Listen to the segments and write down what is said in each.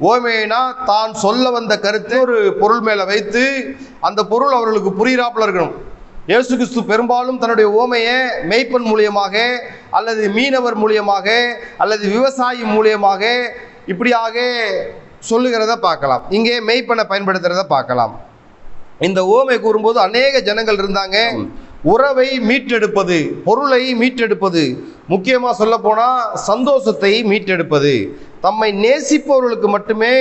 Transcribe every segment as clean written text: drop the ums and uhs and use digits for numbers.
ஓமையினா தான் சொல்ல வந்த கருத்தை ஒரு பொருள் மேல வைத்து அந்த பொருள் அவர்களுக்கு புரிகிறாப்புல இருக்கணும். இயேசு கிறிஸ்து பெரும்பாலும் தன்னுடைய ஓமையை மேய்ப்பன் மூலியமாக அல்லது மீனவர் மூலியமாக அல்லது விவசாயி மூலியமாக இப்படியாக சொல்லுகிறத பார்க்கலாம். இங்கே மேய்ப்பனை பயன்படுத்துறத பார்க்கலாம். இந்த ஓமை கூறும்போது அநேக ஜனங்கள் இருந்தாங்க. உறவை மீட்டெடுப்பது, பொருளை மீட்டெடுப்பது, முக்கியமாக சொல்ல போனால் சந்தோஷத்தை மீட்டெடுப்பது, தம்மை நேசிப்பவர்களுக்கு மட்டுமே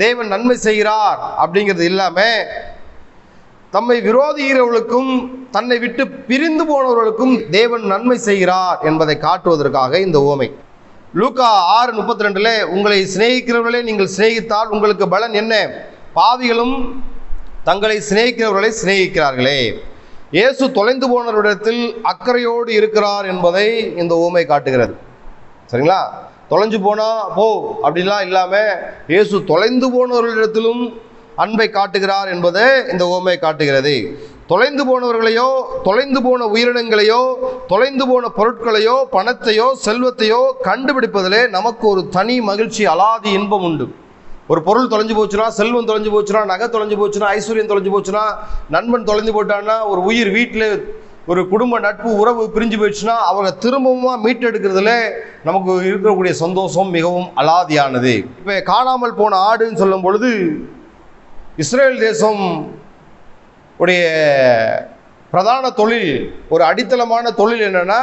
தேவன் நன்மை செய்கிறார் அப்படிங்கிறது இல்லாமல் தம்மை விரோதிக்கிறவர்களுக்கும் தன்னை விட்டு பிரிந்து போனவர்களுக்கும் தேவன் நன்மை செய்கிறார் என்பதை காட்டுவதற்காக இந்த ஓமை. லூக்கா 6:32 உங்களை சிநேகிக்கிறவர்களே நீங்கள் சிநேகித்தால் உங்களுக்கு பலன் என்ன? பாவிகளும் தங்களை சிநேகிக்கிறவர்களை சிநேகிக்கிறார்களே. இயேசு தொலைந்து போனவரிடத்தில் அக்கறையோடு இருக்கிறார் என்பதை இந்த ஓமை காட்டுகிறது. சரிங்களா? தொலைஞ்சு போனா போ அப்படிலாம் இல்லாமல் இயேசு தொலைந்து போனவர்களிடத்திலும் அன்பை காட்டுகிறார் என்பதை இந்த ஓமை காட்டுகிறது. தொலைந்து போனவர்களையோ, தொலைந்து போன உயிரினங்களையோ, தொலைந்து போன பொருட்களையோ, பணத்தையோ, செல்வத்தையோ கண்டுபிடிப்பதிலே நமக்கு ஒரு தனி மகிழ்ச்சி, அலாதி இன்பம் உண்டு. ஒரு பொருள் தொலைஞ்சு போச்சுன்னா, செல்வம் தொலைஞ்சு போச்சுன்னா, நகை தொலைஞ்சு போச்சுன்னா, ஐஸ்வர்யம் தொலைஞ்சு போச்சுன்னா, நண்பன் தொலைஞ்சு போட்டான்னா, ஒரு உயிர் வீட்டில் ஒரு குடும்ப நட்பு உறவு பிரிஞ்சு போயிடுச்சுன்னா அவரை திரும்பவும் மீட்டெடுக்கிறதுல நமக்கு இருக்கக்கூடிய சந்தோஷம் மிகவும் அலாதியானது. இப்போ காணாமல் போன ஆடுன்னு சொல்லும் பொழுது இஸ்ரேல் தேசம் உடைய பிரதான தொழில், ஒரு அடித்தளமான தொழில் என்னன்னா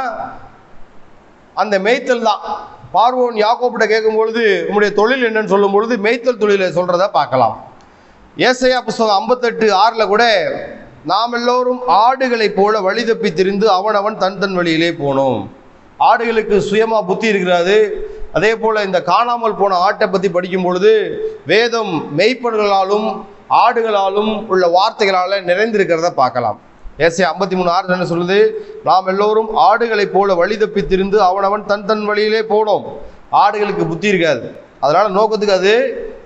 அந்த மேய்த்தல் தான். பார்வோன் யாக்கோபிட்ட கேட்கும் பொழுது உங்களுடைய தொழில் என்னன்னு சொல்லும் பொழுது மேய்த்தல் தொழிலை சொல்றத பார்க்கலாம். ஏசாயா புஸ்தகம் 58:6 கூட நாம் எல்லோரும் ஆடுகளை போல வழி தப்பி திரிந்து அவனவன் தன் தன் வழியிலே போனோம். ஆடுகளுக்கு சுயமா புத்தி இருக்கிறாது. அதே போல இந்த காணாமல் போன ஆட்டை பற்றி படிக்கும் பொழுது வேதம் மெய்ப்பன்களாலும் ஆடுகளாலும் உள்ள வார்த்தைகளால் நிறைந்திருக்கிறத பார்க்கலாம். ஏசாயா 53:6 என்ன சொல்லுது? நாம் எல்லோரும் ஆடுகளை போல வழி தப்பி திரிந்து அவனவன் தன் தன் வழியிலே போனோம். ஆடுகளுக்கு புத்தி இருக்காது, அதனால நோக்கத்துக்கு அது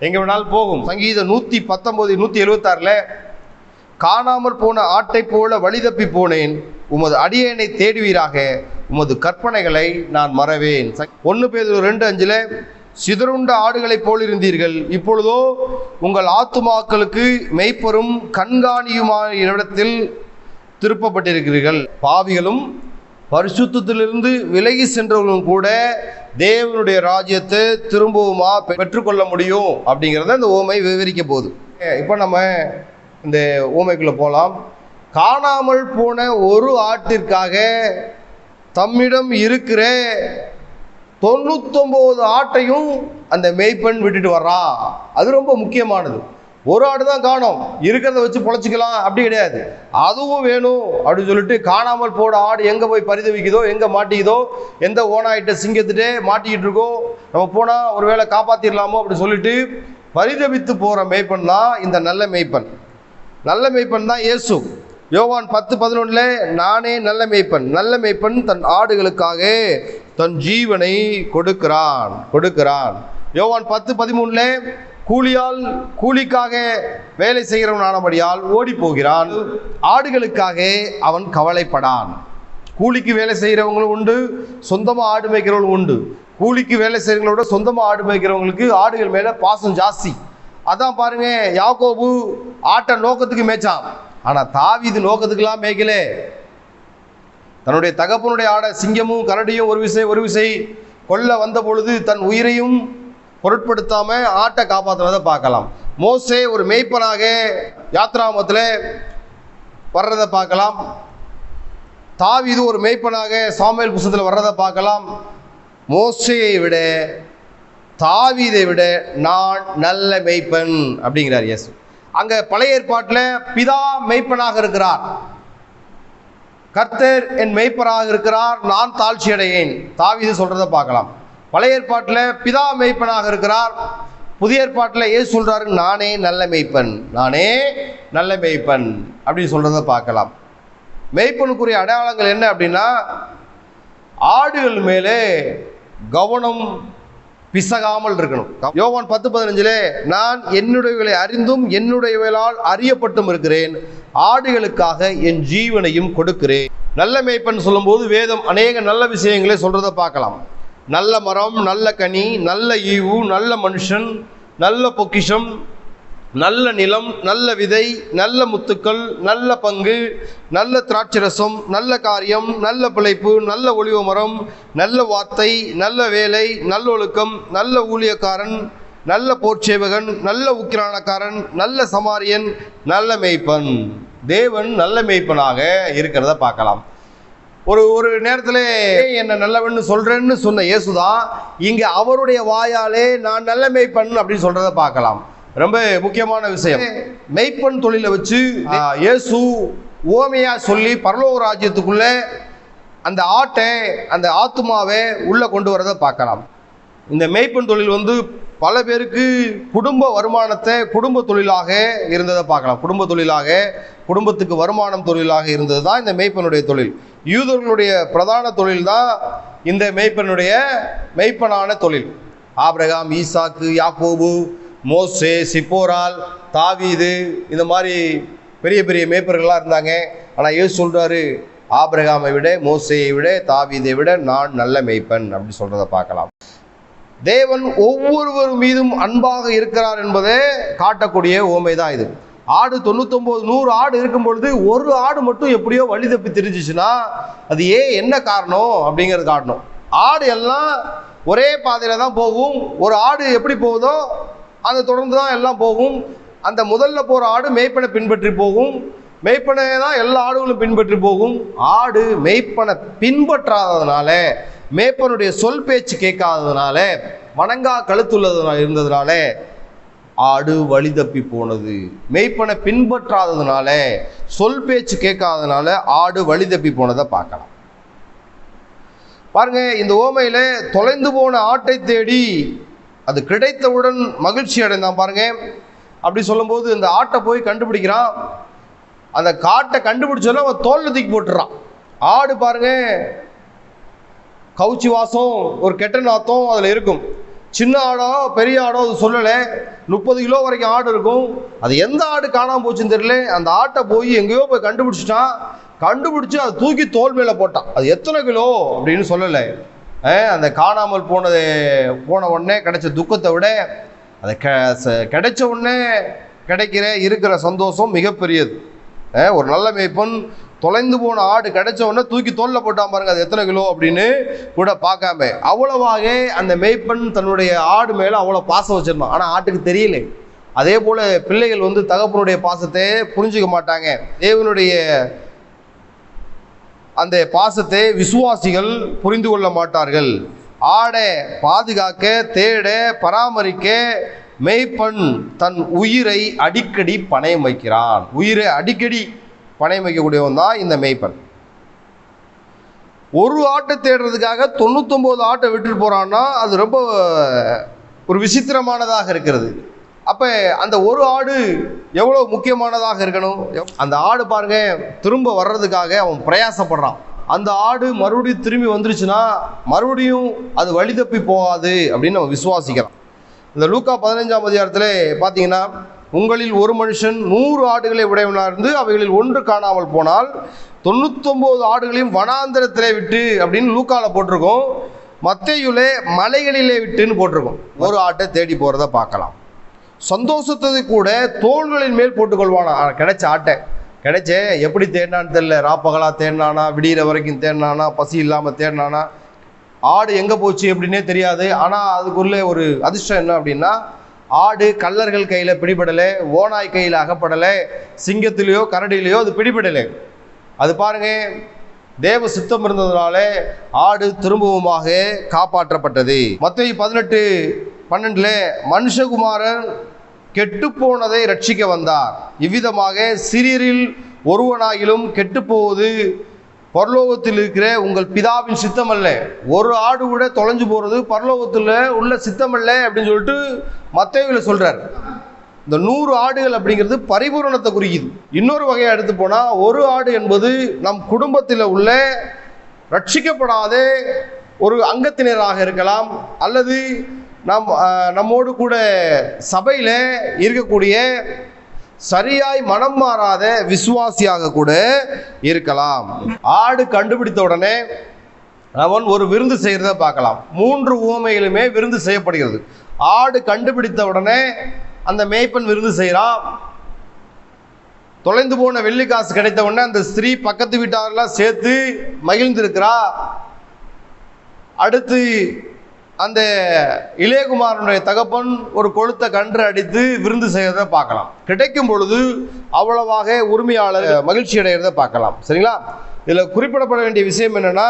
எங்க வேணாலும் போகும். சங்கீதம் 119 176 காணாமல் போன ஆட்டை போல வழி தப்பி போனேன், உமது அடியேனை தேடுவீராக, உமது கற்பனைகளை நான் மறவேன். 1 பேதுரு 2:5 சிதறுண்ட ஆடுகளை போலிருந்தீர்கள், இப்பொழுதோ உங்கள் ஆத்துமாக்களுக்கு மெய்ப்பரும் கண்காணியுமான இடத்தில் திருப்பப்பட்டிருக்கிறீர்கள். பாவிகளும் பரிசுத்தத்திலிருந்து விலகி சென்றவர்களும் கூட தேவனுடைய ராஜ்யத்தை திரும்பவுமா பெற்றுக்கொள்ள முடியும் அப்படிங்கிறத இந்த ஓமை விவரிக்க போகுது. இப்போ நம்ம இந்த ஓமைக்குள்ளே போகலாம். காணாமல் போன ஒரு ஆட்டிற்காக தம்மிடம் இருக்கிற 99 ஆட்டையும் அந்த மேய்ப்பன் விட்டுட்டு வர்றா. அது ரொம்ப முக்கியமானது. ஒரு ஆடு தான் காணோம், இருக்கிறத வச்சு பொழைச்சிக்கலாம் அப்படி கிடையாது, அதுவும் வேணும் அப்படின்னு சொல்லிட்டு காணாமல் போன ஆடு எங்கே போய் பரிதவிக்குதோ, எங்கே மாட்டிக்குதோ, எந்த ஓனாயிட்ட சிங்கத்திட்டே மாட்டிக்கிட்டு இருக்கோ, நம்ம போனால் ஒரு வேளை காப்பாற்றிடலாமோ அப்படி சொல்லிட்டு பரிதவித்து போகிற மேய்ப்பன் தான் இந்த நல்ல மேய்ப்பன். நல்ல மேய்ப்பன் தான் இயேசு. யோவான் 10:11 நானே நல்ல மேய்ப்பன், நல்ல மேய்ப்பன் தன் ஆடுகளுக்காக தன் ஜீவனை கொடுக்கிறான். யோவான் 10:13 கூலிக்காக வேலை செய்கிறவனானபடியால் ஓடி போகிறான், ஆடுகளுக்காக அவன் கவலைப்படான். கூலிக்கு வேலை செய்கிறவங்களும் உண்டு, சொந்தமாக ஆடு மேய்க்கிறவங்களும் உண்டு. கூலிக்கு வேலை செய்கிறவங்களோட சொந்தமாக ஆடு மேய்க்கிறவங்களுக்கு ஆடுகள் மேலே பாசம் ஜாஸ்தி. அதான் பாருங்க, யாக்கோபு ஆட்டை நோக்கத்துக்கு மேய்ச்சான், ஆனால் தாவீது நோக்கத்துக்கெல்லாம் மேய்க்கல. தன்னுடைய தகப்பனுடைய ஆடை சிங்கமும் கரடியும் ஒரு விசை கொல்ல வந்த பொழுது தன் உயிரையும் பொருட்படுத்தாம ஆட்டை காப்பாற்றுறதை பார்க்கலாம். மோசே ஒரு மேய்ப்பனாக யாத்ராமத்தில் வர்றதை பார்க்கலாம். தாவீது ஒரு மேய்ப்பனாக சாமுவேல் புஸ்தகத்தில் வர்றதை பார்க்கலாம். மோசேயை விட தாவீதை விட நான் நல்ல மேய்ப்பன் அப்படிங்கிறார் இயேசு. அங்க பழைய ஏற்பாட்டில் பிதா மேய்ப்பனாக இருக்கிறார், கர்த்தர் என் மேய்ப்பராக இருக்கிறார், நான் தாழ்ச்சி அடையேன், தாவீது சொல்றதை பார்க்கலாம். பழைய ஏற்பாட்டில் பிதா மேய்ப்பனாக இருக்கிறார், புதிய ஏற்பாட்டில் ஏசு சொல்றாரு நானே நல்ல மேய்ப்பன், நானே நல்ல மேய்ப்பன் அப்படின்னு சொல்றதை பார்க்கலாம். மேய்ப்பனுக்குரிய அடையாளங்கள் என்ன அப்படின்னா, ஆடுகள் மேலே கவனம் பிசகாமல் இருக்கணும். யோவான் 10:15 நான் என்னுடையவர்களை அறிந்தும் என்னுடையவர்களால் அறியப்பட்டும் இருக்கிறேன், ஆடுகளுக்காக என் ஜீவனையும் கொடுக்கிறேன். நல்ல மேய்ப்பன் சொல்லும்போது வேதம் அநேக நல்ல விஷயங்களை சொல்றதை பார்க்கலாம். நல்ல மரம், நல்ல கனி, நல்ல ஈவு, நல்ல மனுஷன், நல்ல பொக்கிஷம், நல்ல நிலம், நல்ல விதை, நல்ல முத்துக்கள், நல்ல பங்கு, நல்ல திராட்சரசம், நல்ல காரியம், நல்ல பிழைப்பு, நல்ல ஒலிவ மரம், நல்ல வார்த்தை, நல்ல வேலை, நல்ல ஒழுக்கம், நல்ல ஊழியக்காரன், நல்ல போர்ச்சேவகன், நல்ல உக்கிரானக்காரன், நல்ல சமாரியன், நல்ல மேய்ப்பன். தேவன் நல்ல மேய்ப்பனாக இருக்கிறத பார்க்கலாம். ஒரு நேரத்தில் என்ன நல்லவன்னு சொல்றேன்னு சொன்ன இயேசுதான் இங்க அவருடைய வாயாலே நான் நல்ல மேய்ப்பன் அப்படின்னு சொல்றத பார்க்கலாம். ரொம்ப முக்கியமான விஷயம். மேய்ப்பன் தொழிலை வச்சு இயேசு ஓமையா சொல்லி பரலோக ராஜ்யத்துக்குள்ள அந்த ஆட்டை, அந்த ஆத்துமாவை உள்ள கொண்டு வரதை பார்க்கலாம். இந்த மேய்ப்பன் தொழில் பல பேருக்கு குடும்ப வருமானத்தை குடும்ப தொழிலாக இருந்ததை பார்க்கலாம். குடும்ப தொழிலாக, குடும்பத்துக்கு வருமானம் தொழிலாக இருந்தது தான் இந்த மேய்ப்பனுடைய தொழில். யூதர்களுடைய பிரதான தொழில் தான் இந்த மேய்ப்பனான தொழில். ஆபிரகாம், ஈசாக்கு, யாக்கோபு, மோசே, சிப்போரால், தாவீது, இந்த மாதிரி பெரிய பெரிய மேய்ப்பர்கள்லாம் இருந்தாங்க. ஆனால் இயேசு சொல்றாரு, ஆபிரகாமை விட, மோசேயை விட, தாவீதை விட நான் நல்ல மேய்ப்பன் அப்படின்னு சொல்றதை பார்க்கலாம். தேவன் ஒவ்வொருவர் மீதும் அன்பாக இருக்கிறார் என்பதை காட்டக்கூடிய ஓமை தான் இது. ஆடு 99-100 ஆடு இருக்கும் பொழுது ஒரு ஆடு மட்டும் எப்படியோ வழி தப்பி தெரிஞ்சிச்சுன்னா அது என்ன காரணம் அப்படிங்கிறது காட்டணும். ஆடு எல்லாம் ஒரே பாதையில தான் போகும். ஒரு ஆடு எப்படி போகுதோ அதை தொடர்ந்து தான் எல்லாம் போகும். அந்த முதல்ல போகிற ஆடு மேய்ப்பனை பின்பற்றி போகும். மேய்ப்பனை தான் எல்லா ஆடுகளும் பின்பற்றி போகும். ஆடு மேய்ப்பனை பின்பற்றாததுனால, மேய்ப்பனுடைய சொல் பேச்சு கேட்காததுனால, வணங்கா கழுத்துள்ளதுனால இருந்ததுனால ஆடு வழி தப்பி போனது. மேய்ப்பனை பின்பற்றாததுனால, சொல் பேச்சு கேட்காததுனால ஆடு வழி தப்பி போனதை பார்க்கலாம். பாருங்க, இந்த ஓமையில தொலைந்து போன ஆட்டை தேடி அது கிடைத்தவுடன் மகிழ்ச்சி அடைந்தான். பாருங்க, அப்படி சொல்லும்போது இந்த ஆட்டை போய் கண்டுபிடிக்கிறான். அந்த காட்டை கண்டுபிடிச்சோன்னா அவன் தோல்ல தூக்கி போட்டுறான். ஆடு பாருங்க, கவுச்சி வாசம், ஒரு கெட்ட நாத்தம் அதில் இருக்கும். சின்ன ஆடோ பெரிய ஆடோ அது சொல்லலை. 30 கிலோ வரைக்கும் ஆடு இருக்கும். அது எந்த ஆடு காணாமல் போச்சுன்னு தெரியல. அந்த ஆட்டை போய் எங்கேயோ போய் கண்டுபிடிச்சிட்டான். கண்டுபிடிச்சி அதை தூக்கி தோல் மேலே போட்டான். அது எத்தனை கிலோ அப்படின்னு சொல்லலை. அந்த காணாமல் போன உடனே கிடைச்ச துக்கத்தை விட அதை கிடைச்ச உடனே இருக்கிற சந்தோஷம் மிகப்பெரியது. ஒரு நல்ல மேய்ப்பன் தொலைந்து போன ஆடு கிடைச்ச உடனே தூக்கி தோல்ல போட்டான் பாருங்க, அது எத்தனை கிலோ அப்படின்னு கூட பார்க்காம. அவ்வளவாக அந்த மேய்ப்பன் தன்னுடைய ஆடு மேலே அவ்வளோ பாசம் வச்சிருந்தான். ஆனால் ஆட்டுக்கு தெரியல. அதே போல பிள்ளைகள் தகப்பனுடைய பாசத்தை புரிஞ்சுக்க மாட்டாங்க. தேவனுடைய அந்த பாசத்தை விசுவாசிகள் புரிந்து கொள்ள மாட்டார்கள். ஆடை பாதுகாக்க, தேட, பராமரிக்க மேய்ப்பன் தன் உயிரை அடிக்கடி பணயம் வைக்கிறான். உயிரை அடிக்கடி பணயம் வைக்கக்கூடியவன் தான் இந்த மேய்ப்பன். ஒரு ஆட்டை தேடுறதுக்காக 99 ஆட்டை விட்டுட்டு போறான்னா அது ரொம்ப ஒரு விசித்திரமானதாக இருக்கிறது. அப்ப அந்த ஒரு ஆடு எவ்வளவு முக்கியமானதாக இருக்கணும். அந்த ஆடு பாருங்க, திரும்ப வர்றதுக்காக அவன் பிரயாசப்படுறான். அந்த ஆடு மறுபடியும் திரும்பி வந்துருச்சுன்னா மறுபடியும் அது வழி தப்பி போகாது அப்படின்னு அவன் விசுவாசிக்கிறான். இந்த லூக்கா 15ஆம் அதிகாரத்தில் பார்த்தீங்கன்னா, உங்களில் ஒரு மனுஷன் 100 ஆடுகளை உடையவனாக இருந்து அவைகளில் ஒன்று காணாமல் போனால் 99 ஆடுகளையும் வனாந்தரத்திலே விட்டு அப்படின்னு லூக்காவில் போட்டிருக்கோம். மத்தேயுவிலே மலைகளிலே விட்டுன்னு போட்டிருக்கோம். ஒரு ஆட்டை தேடி போகிறத பார்க்கலாம். சந்தோஷத்தை கூட தோள்களின் மேல் போட்டுக்கொள்வானா. கிடைச்ச ஆட்டை எப்படி தேடினான்னு தெரியல. ராப்பகலா தேடினானா, விடிகிற வரைக்கும் தேடினானா, பசி இல்லாமல் தேடினானா, ஆடு எங்கே போச்சு அப்படின்னே தெரியாது. ஆனால் அதுக்குள்ளே ஒரு அதிர்ஷ்டம் என்ன அப்படின்னா, ஆடு கள்ளர்கள் கையில் பிடிபடலை, ஓநாய் கையில் அகப்படலை, சிங்கத்திலேயோ கரடியிலையோ அது பிடிபடலை. அது பாருங்க, தேவ சித்தம் இருந்ததுனால ஆடு திரும்பவுமாக காப்பாற்றப்பட்டது. மத்தேயு 18:12 மனுஷகுமாரன் கெட்டுப்போனதை ரட்சிக்க வந்தார். இவ்விதமாக சிறியரில் ஒருவனாகிலும் கெட்டுப்போவது பரலோகத்தில் இருக்கிற உங்கள் பிதாவின் சித்தம் அல்ல. ஒரு ஆடு கூட தொலைஞ்சு போறது பரலோகத்தில் உள்ள சித்தம் அல்ல அப்படின்னு சொல்லிட்டு மத்தேயுவில் சொல்றார். இந்த 100 ஆடுகள் அப்படிங்கிறது பரிபூரணத்தை குறிக்குது. இன்னொரு வகையை எடுத்து போனா, ஒரு ஆடு என்பது நம் குடும்பத்தில் உள்ள ரட்சிக்கப்படாத ஒரு அங்கத்தினராக இருக்கலாம், அல்லது நம்மோடு கூட சபையில இருக்கக்கூடிய சரியாய் மனம் மாறாத விசுவாசியாக கூட இருக்கலாம். ஆடு கண்டுபிடித்த உடனே அவன் ஒரு விருந்து செய்கிறத பார்க்கலாம். 3 உவமைகளுமே விருந்து செய்யப்படுகிறது. ஆடு கண்டுபிடித்த உடனே அந்த மேய்ப்பன் விருந்து செய்கிறான். தொலைந்து போன வெள்ளி காசு கிடைத்த உடனே அந்த ஸ்திரீ பக்கத்து வீட்டாரெல்லாம் சேர்த்து மகிழ்ந்திருக்கிறா. அடுத்து அந்த இளையகுமாரனுடைய தகப்பன் ஒரு கொழுத்த கன்று அடித்து விருந்து செய்கிறத பார்க்கலாம். கிடைக்கும் பொழுது அவ்வளவாக உரிமையாளர் மகிழ்ச்சி அடைகிறத பார்க்கலாம். சரிங்களா? இதில் குறிப்பிடப்பட வேண்டிய விஷயம் என்னன்னா,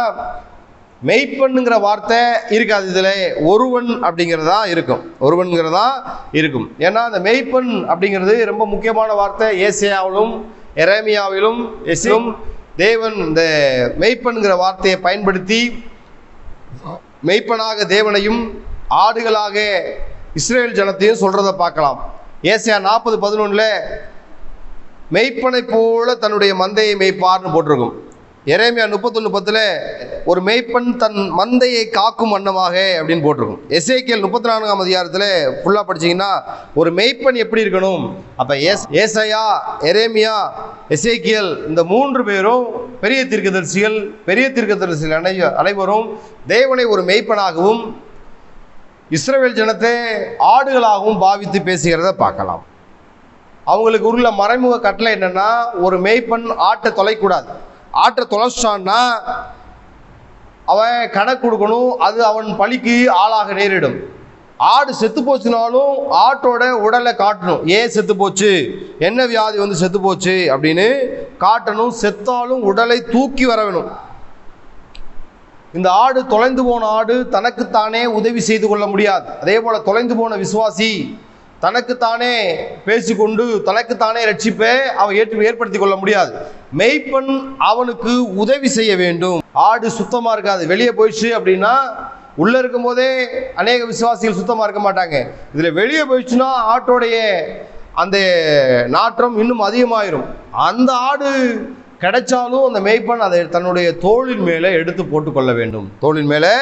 மெய்ப்பண்ணுங்கிற வார்த்தை இருக்காது. இதில் ஒருவன் அப்படிங்கிறதா இருக்கும். ஒருவன்கிறதா இருக்கும். ஏன்னா அந்த மெய்ப்பன் அப்படிங்கிறது ரொம்ப முக்கியமான வார்த்தை. ஏசாயாவிலும் எரேமியாவிலும் தேவன் இந்த மெய்ப்பன்கிற வார்த்தையை பயன்படுத்தி மெய்ப்பனாக தேவனையும் ஆடுகளாக இஸ்ரேல் ஜனத்தையும் சொல்றதை பார்க்கலாம். ஏசாயா 40:11 மெய்ப்பனை போல தன்னுடைய மந்தையை மேய்ப்பார்னு போட்டிருக்கும். எரேமியா 31:10 ஒரு மெய்ப்பன் தன் மந்தையை காக்கும் வண்ணமாக அப்படின்னு போட்டிருக்கும். எசேக்கியேல் 34ஆம் அதிகாரத்தில் ஃபுல்லாக படிச்சிங்கன்னா ஒரு மெய்ப்பன் எப்படி இருக்கணும். அப்போ ஏசாயா, எரேமியா, எசேக்கியேல் இந்த 3 பேரும் பெரிய தீர்க்கதரிசிகள். பெரிய தீர்க்கதரிசிகள் அனைவரும் தேவனை ஒரு மெய்ப்பனாகவும் இஸ்ரவேல் ஜனத்தை ஆடுகளாகவும் பாவித்து பேசுகிறத பார்க்கலாம். அவங்களுக்கு உள்ள மறைமுக கட்டளை என்னன்னா, ஒரு மெய்ப்பன் ஆட்டை தொலைக்கூடாது. ஆட்டை தொலைச்சான்னா அவன் கணக்கு கொடுக்கணும். அது அவன் பழிக்கு ஆளாக நேரிடும். ஆடு செத்து போச்சுனாலும் ஆட்டோட உடலை காட்டணும். ஏன் செத்து போச்சு, என்ன வியாதி வந்து செத்து போச்சு அப்படின்னு காட்டணும். செத்தாலும் உடலை தூக்கி வர வேணும். இந்த ஆடு, தொலைந்து போன ஆடு தனக்குத்தானே உதவி செய்து கொள்ள முடியாது. அதே போல தொலைந்து போன விசுவாசி தனக்குத்தானே பேசிக்கொண்டு தனக்குத்தானே ரட்சிப்பை அவன் ஏற்படுத்தி கொள்ள முடியாது. மெய்ப்பன் அவனுக்கு உதவி செய்ய வேண்டும். ஆடு சுத்தமா இருக்காது. வெளியே போயிடுச்சு அப்படின்னா, உள்ள இருக்கும் போதே அநேக விசுவாசிகள் சுத்தமா இருக்க மாட்டாங்க. இதுல வெளியே போயிடுச்சுன்னா ஆட்டோடைய அந்த நாற்றம் இன்னும் அதிகமாயிரும். அந்த ஆடு கிடைச்சாலும் அந்த மேய்ப்பன் அதை தன்னுடைய தோளின் மேலே எடுத்து போட்டுக்கொள்ள வேண்டும். தோளின் மேலே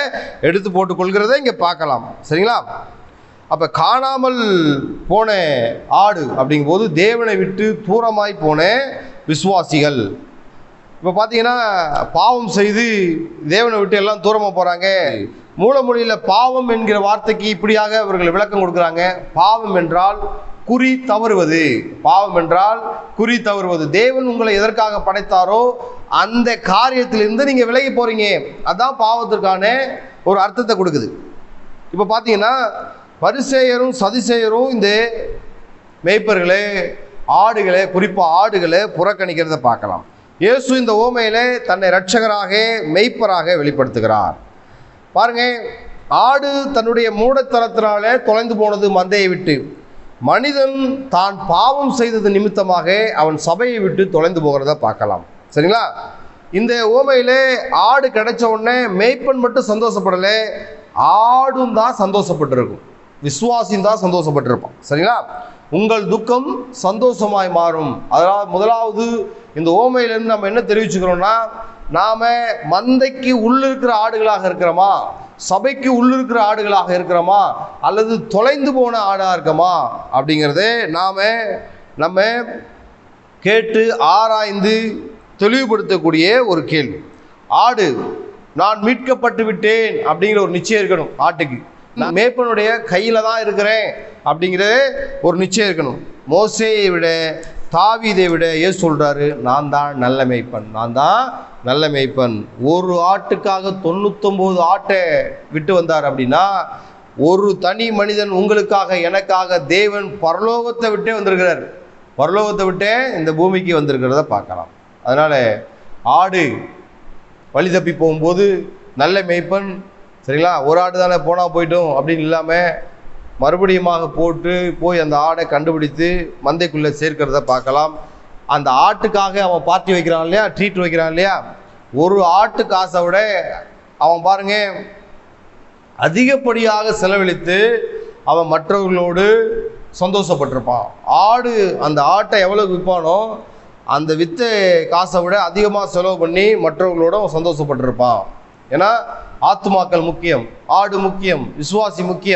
எடுத்து போட்டுக்கொள்கிறத இங்கே பார்க்கலாம். சரிங்களா? அப்போ காணாமல் போன ஆடு அப்படிங்கும்போது தேவனை விட்டு தூரமாய் போன விசுவாசிகள். இப்போ பார்த்தீங்கன்னா பாவம் செய்து தேவனை விட்டு எல்லாம் தூரமாக போகிறாங்க. மூலமொழியில் பாவம் என்கிற வார்த்தைக்கு இப்படியாக அவர்கள் விளக்கம் கொடுக்குறாங்க. பாவம் என்றால் குறி தவறுவது. பாவம் என்றால் குறி தவறுவது. தேவன் உங்களை எதற்காக படைத்தாரோ அந்த காரியத்திலிருந்து நீங்கள் விலகி போகிறீங்க. அதுதான் பாவத்திற்கான ஒரு அர்த்தத்தை கொடுக்குது. இப்போ பார்த்தீங்கன்னா பரிசேயரும் சதிசேயரும் இந்த மேய்ப்பர்களே, ஆடுகளை, குறிப்பாக ஆடுகளை புறக்கணிக்கிறத பார்க்கலாம். இயேசு இந்த ஓமையிலே தன்னை இரட்சகராக மெய்ப்பராக வெளிப்படுத்துகிறார். பாருங்க, ஆடு தன்னுடைய மூடத்தனத்தினாலே தொலைந்து போனது மந்தையை விட்டு. மனிதன் தான் பாவம் செய்தது நிமித்தமாக அவன் சபையை விட்டு தொலைந்து போகிறத பார்க்கலாம். சரிங்களா? இந்த ஓமையிலே ஆடு கிடைச்ச உடனே மேய்ப்பன் மட்டும் சந்தோஷப்படலை, ஆடும் தான் சந்தோஷப்பட்டிருக்கும். விசுவாசியும் தான் சந்தோஷப்பட்டிருப்பான். சரிங்களா? உங்கள் துக்கம் சந்தோஷமாய் மாறும். அதனால் முதலாவது இந்த ஓமையிலிருந்து நம்ம என்ன தெரிவிச்சுக்கிறோம்னா, நாம மந்தைக்கு உள்ளிருக்கிற ஆடுகளாக இருக்கிறோமா, சபைக்கு உள்ளிருக்கிற ஆடுகளாக இருக்கிறோமா, அல்லது தொலைந்து போன ஆடாக இருக்கோமா அப்படிங்கிறதே நம்ம கேட்டு ஆராய்ந்து தெளிவுபடுத்தக்கூடிய ஒரு கேள்வி. ஆடு நான் மீட்கப்பட்டு விட்டேன் அப்படிங்கிற ஒரு நிச்சயம் இருக்கணும். ஆட்டுக்கு நான் மேய்ப்பனுடைய கையில தான் இருக்கிறேன் அப்படிங்கிற ஒரு நிச்சயம் இருக்கணும். மோசேயை விட தாவீதை விட ஏசு சொல்றாரு, நான் தான் நல்ல மேய்ப்பன், நான் தான் நல்ல மேய்ப்பன். ஒரு ஆட்டுக்காக 99 ஆட்டை விட்டு வந்தார் அப்படின்னா, ஒரு தனி மனிதன் உங்களுக்காக எனக்காக தேவன் பரலோகத்தை விட்டே வந்திருக்கிறார். பரலோகத்தை விட்டே இந்த பூமிக்கு வந்திருக்கிறத பார்க்கலாம். அதனால ஆடு வழி தப்பி போகும்போது நல்ல மேய்ப்பன், சரிங்களா, ஒரு ஆடு தானே போனால் போயிட்டோம் அப்படின்னு இல்லாமல் மறுபடியுமாக போய் அந்த ஆடை கண்டுபிடித்து மந்தைக்குள்ளே சேர்க்கிறத பார்க்கலாம். அந்த ஆட்டுக்காக அவன் பார்ட்டி வைக்கிறான் இல்லையா, ட்ரீட் வைக்கிறான் இல்லையா, ஒரு ஆட்டு காசை விட அவன் பாருங்க அதிகப்படியாக செலவழித்து அவன் மற்றவர்களோடு சந்தோஷப்பட்டிருப்பான். அந்த ஆட்டை எவ்வளோ விற்பானோ அந்த வித்த காசை விட அதிகமாக செலவு பண்ணி மற்றவர்களோட அவன் சந்தோஷப்பட்டிருப்பான். ஏன்னா ஆத்துமாக்கள் முக்கியம், ஆடு முக்கியம், விசுவாசி முக்கியம்.